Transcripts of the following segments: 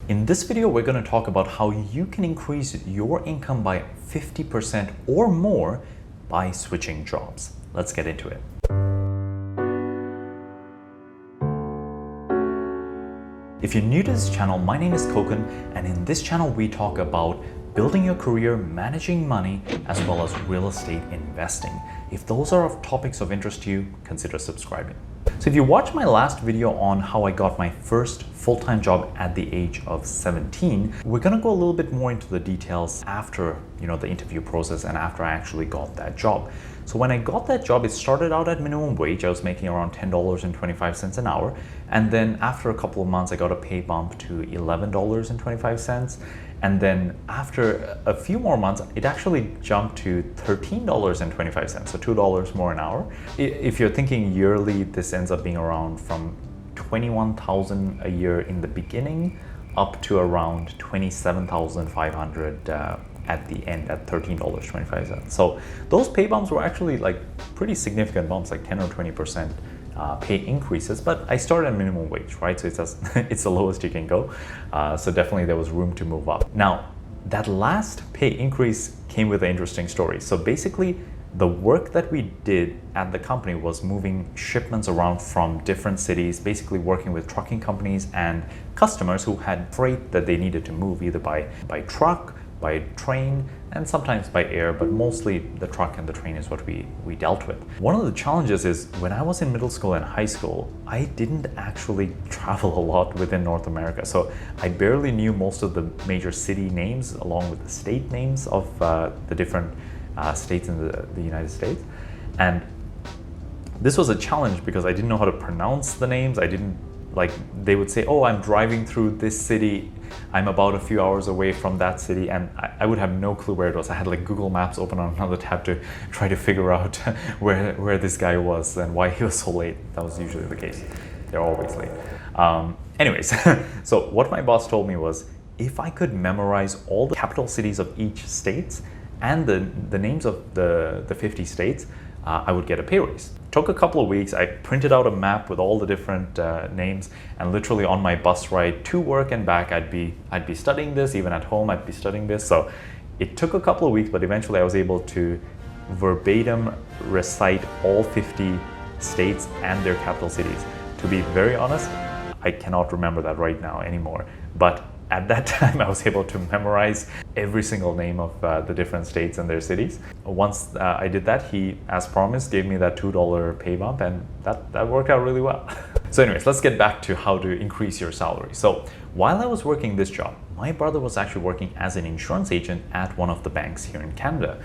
In this video, we're going to talk about how you can increase your income by 50% or more by switching jobs. Let's get into it. If you're new to this channel, my name is Kokan, and in this channel we talk about building your career, managing money, as well as real estate investing. If those are topics of interest to you, consider subscribing. So if you watched my last video on how I got my first full-time job at the age of 17, we're gonna go a little bit more into the details after the interview process and after I actually got that job. So when I got that job, it started out at minimum wage. I was making around $10.25 an hour. And then after a couple of months, I got a pay bump to $11.25. And then after a few more months, it actually jumped to $13.25, so $2 more an hour. If you're thinking yearly, this ends up being around from $21,000 a year in the beginning up to around $27,500 at the end at $13.25. So those pay bumps were actually like pretty significant bumps, like 10 or 20% pay increases, but I started at minimum wage, right? So it's the lowest you can go. So definitely there was room to move up. Now, that last pay increase came with an interesting story. So basically, the work that we did at the company was moving shipments around from different cities, basically working with trucking companies and customers who had freight that they needed to move either by truck, by train, and sometimes by air, but mostly the truck and the train is what we dealt with. One of the challenges is when I was in middle school and high school, I didn't actually travel a lot within North America. So I barely knew most of the major city names along with the state names of the different states in the United States. And this was a challenge because I didn't know how to pronounce the names. They would say, oh, I'm driving through this city. I'm about a few hours away from that city, and I would have no clue where it was. I had like Google Maps open on another tab to try to figure out where this guy was and why he was so late. That was usually the case. They're always late. Anyways, so what my boss told me was, if I could memorize all the capital cities of each state and the names of the 50 states, I would get a pay raise. Took a couple of weeks. I printed out a map with all the different names, and literally on my bus ride to work and back, I'd be studying this. Even at home, I'd be studying this. So it took a couple of weeks, but eventually I was able to verbatim recite all 50 states and their capital cities. To be very honest, I cannot remember that right now anymore. But at that time, I was able to memorize every single name of the different states and their cities. Once I did that, he, as promised, gave me that $2 pay bump, and that worked out really well. So anyways, let's get back to how to increase your salary. So while I was working this job, my brother was actually working as an insurance agent at one of the banks here in Canada.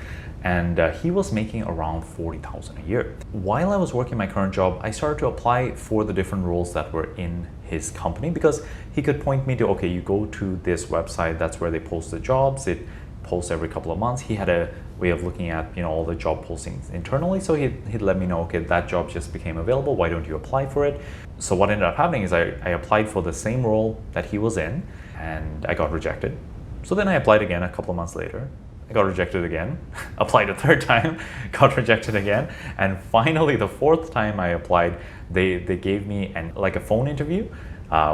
And he was making around $40,000 a year. While I was working my current job, I started to apply for the different roles that were in his company because he could point me to, okay, you go to this website, that's where they post the jobs. It posts every couple of months. He had a way of looking at all the job postings internally. So he'd let me know, okay, that job just became available. Why don't you apply for it? So what ended up happening is I applied for the same role that he was in, and I got rejected. So then I applied again a couple of months later. I got rejected again, applied a third time, got rejected again, and finally the fourth time I applied, they gave me a phone interview,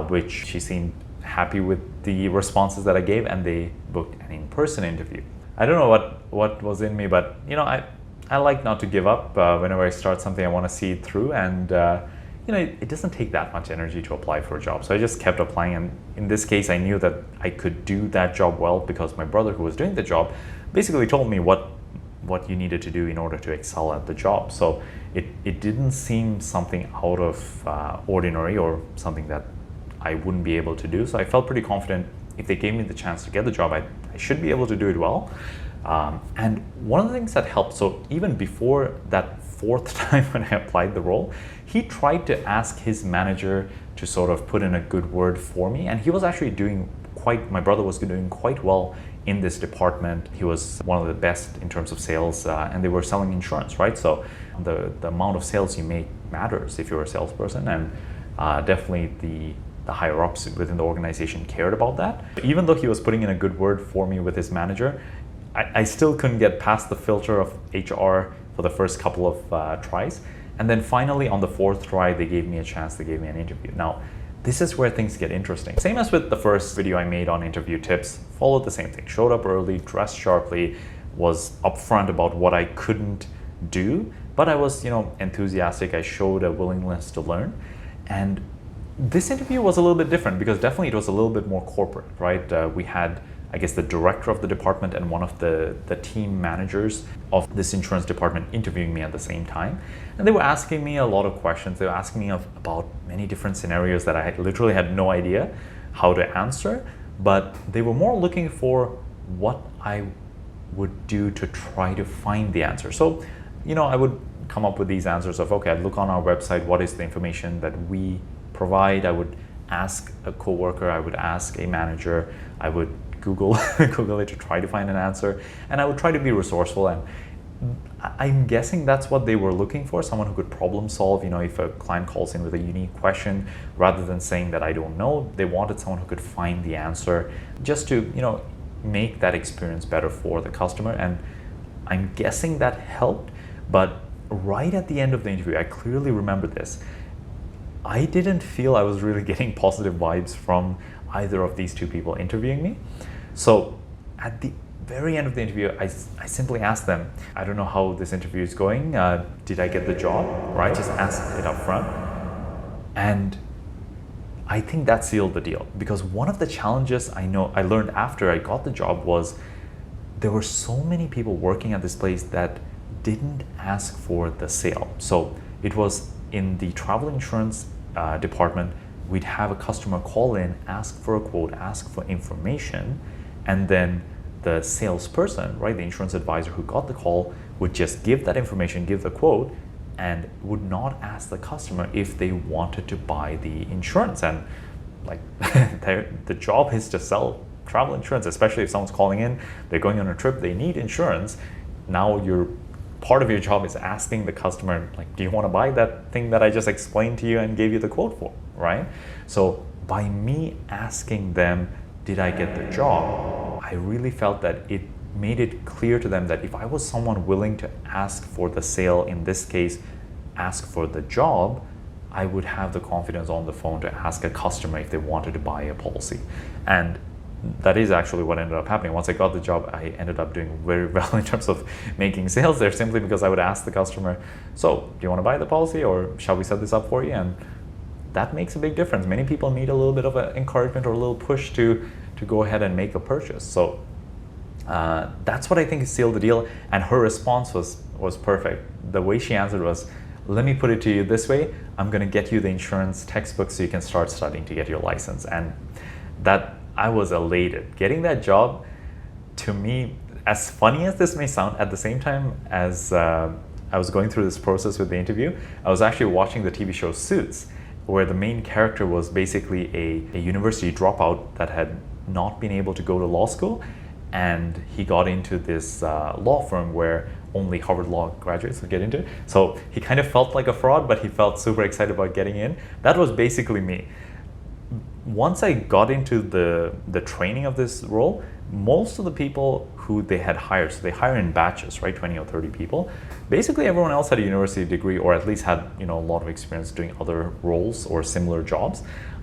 which she seemed happy with the responses that I gave, and they booked an in-person interview. I don't know what was in me, but I like not to give up. Whenever I start something, I want to see it through, and it doesn't take that much energy to apply for a job. So I just kept applying, and in this case, I knew that I could do that job well because my brother, who was doing the job, basically told me what you needed to do in order to excel at the job. So it didn't seem something out of ordinary or something that I wouldn't be able to do. So I felt pretty confident if they gave me the chance to get the job, I should be able to do it well. And one of the things that helped, so even before that fourth time when I applied the role, he tried to ask his manager to sort of put in a good word for me. And he was actually my brother was doing quite well in this department. He was one of the best in terms of sales, and they were selling insurance, right? So the amount of sales you make matters if you're a salesperson, and definitely the higher ups within the organization cared about that. Even though he was putting in a good word for me with his manager, I still couldn't get past the filter of HR for the first couple of tries. And then finally on the fourth try, they gave me a chance, they gave me an interview. Now, this is where things get interesting. Same as with the first video I made on interview tips, followed the same thing. Showed up early, dressed sharply, was upfront about what I couldn't do, but I was, enthusiastic. I showed a willingness to learn. And this interview was a little bit different because definitely it was a little bit more corporate, right? We had, I guess, the director of the department and one of the team managers of this insurance department interviewing me at the same time. And they were asking me a lot of questions. They were asking me about many different scenarios that I literally had no idea how to answer, but they were more looking for what I would do to try to find the answer. So, I would come up with these answers of, okay, I'd look on our website, what is the information that we provide? I would ask a coworker, I would ask a manager, I would Google it to try to find an answer, and I would try to be resourceful. And I'm guessing that's what they were looking for, someone who could problem solve. If a client calls in with a unique question, rather than saying that I don't know, they wanted someone who could find the answer just to, make that experience better for the customer. And I'm guessing that helped. But right at the end of the interview, I clearly remember this. I didn't feel I was really getting positive vibes from either of these two people interviewing me. So at the very end of the interview, I simply asked them, I don't know how this interview is going. Did I get the job? Right? Just asked it up front. And I think that sealed the deal, because one of the challenges I learned after I got the job was there were so many people working at this place that didn't ask for the sale. So it was in the travel insurance department, we'd have a customer call in, ask for a quote, ask for information, and then the salesperson, right, the insurance advisor who got the call, would just give that information, give the quote, and would not ask the customer if they wanted to buy the insurance. And like the job is to sell travel insurance, especially if someone's calling in, they're going on a trip, they need insurance. Now part of your job is asking the customer, like, do you want to buy that thing that I just explained to you and gave you the quote for, right? So by me asking them, did I get the job? I really felt that it made it clear to them that if I was someone willing to ask for the sale, in this case, ask for the job, I would have the confidence on the phone to ask a customer if they wanted to buy a policy. And that is actually what ended up happening. Once I got the job, I ended up doing very well in terms of making sales there, simply because I would ask the customer, so do you want to buy the policy, or shall we set this up for you? And that makes a big difference. Many people need a little bit of an encouragement or a little push to go ahead and make a purchase. So that's what I think sealed the deal. And her response was perfect. The way she answered was, let me put it to you this way, I'm going to get you the insurance textbook so you can start studying to get your license. And that, I was elated. Getting that job, to me, as funny as this may sound, at the same time as I was going through this process with the interview, I was actually watching the TV show Suits, where the main character was basically a university dropout that had not been able to go to law school, and he got into this law firm where only Harvard Law graduates would get into. So he kind of felt like a fraud, but he felt super excited about getting in. That was basically me. Once I got into the training of this role, most of the people who they had hired, so they hire in batches, right, 20 or 30 people, basically everyone else had a university degree or at least had a lot of experience doing other roles or similar jobs.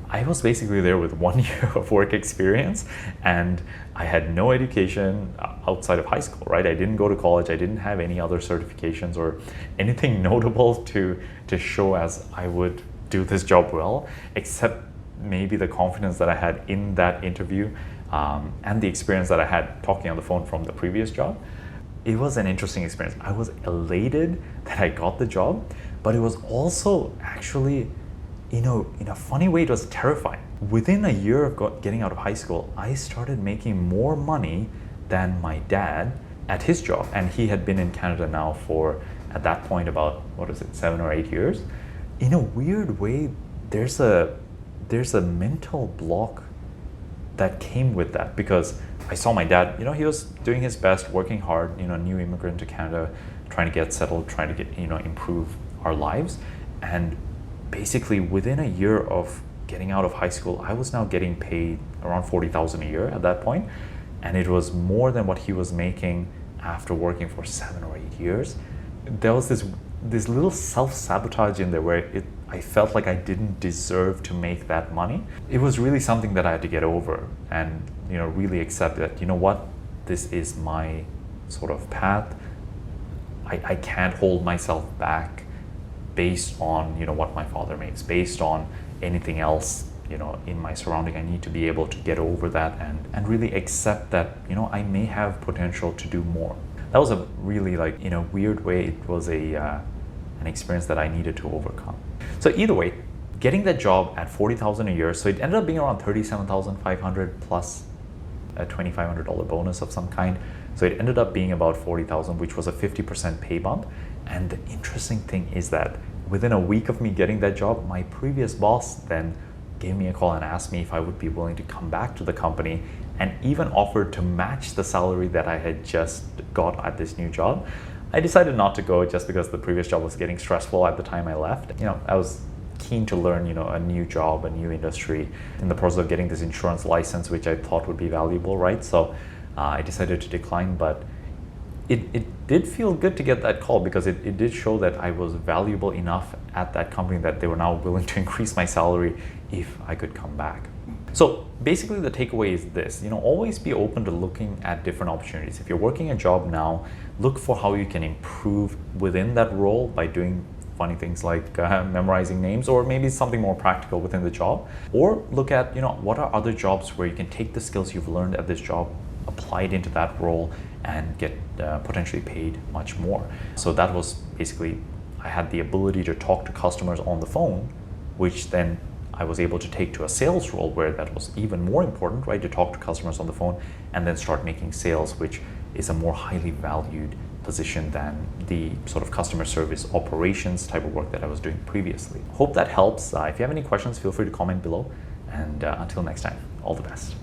I was basically there with 1 year of work experience, and I had no education outside of high school, right? I didn't go to college, I didn't have any other certifications or anything notable to show as I would do this job well, except maybe the confidence that I had in that interview and the experience that I had talking on the phone from the previous job. It was an interesting experience. I was elated that I got the job, but it was also actually, in a funny way, it was terrifying. Within a year of getting out of high school, I started making more money than my dad at his job. And he had been in Canada now for, at that point, about, 7 or 8 years. In a weird way, there's a mental block that came with that, because I saw my dad, he was doing his best, working hard, new immigrant to Canada, trying to get settled, trying to get, improve our lives. And basically within a year of getting out of high school, I was now getting paid around $40,000 a year at that point. And it was more than what he was making after working for 7 or 8 years. There was this little self-sabotage in there where I felt like I didn't deserve to make that money. It was really something that I had to get over and, really accept that, what, this is my sort of path. I can't hold myself back based on, what my father makes, based on anything else, in my surrounding. I need to be able to get over that and really accept that, I may have potential to do more. That was a really, like, in a weird way, it was an experience that I needed to overcome. So either way, getting that job at $40,000 a year, so it ended up being around $37,500 plus a $2,500 bonus of some kind. So it ended up being about $40,000, which was a 50% pay bump. And the interesting thing is that within a week of me getting that job, my previous boss then gave me a call and asked me if I would be willing to come back to the company, and even offered to match the salary that I had just got at this new job. I decided not to go just because the previous job was getting stressful at the time I left. I was keen to learn, a new job, a new industry, in the process of getting this insurance license, which I thought would be valuable, right? So I decided to decline, but it did feel good to get that call because it did show that I was valuable enough at that company that they were now willing to increase my salary if I could come back. So basically the takeaway is this, always be open to looking at different opportunities. If you're working a job now, look for how you can improve within that role by doing funny things like memorizing names, or maybe something more practical within the job. Or look at, what are other jobs where you can take the skills you've learned at this job, apply it into that role, and get potentially paid much more. So that was basically, I had the ability to talk to customers on the phone, which then I was able to take to a sales role where that was even more important, right? To talk to customers on the phone and then start making sales, which is a more highly valued position than the sort of customer service operations type of work that I was doing previously. Hope that helps. If you have any questions, feel free to comment below. And until next time, all the best.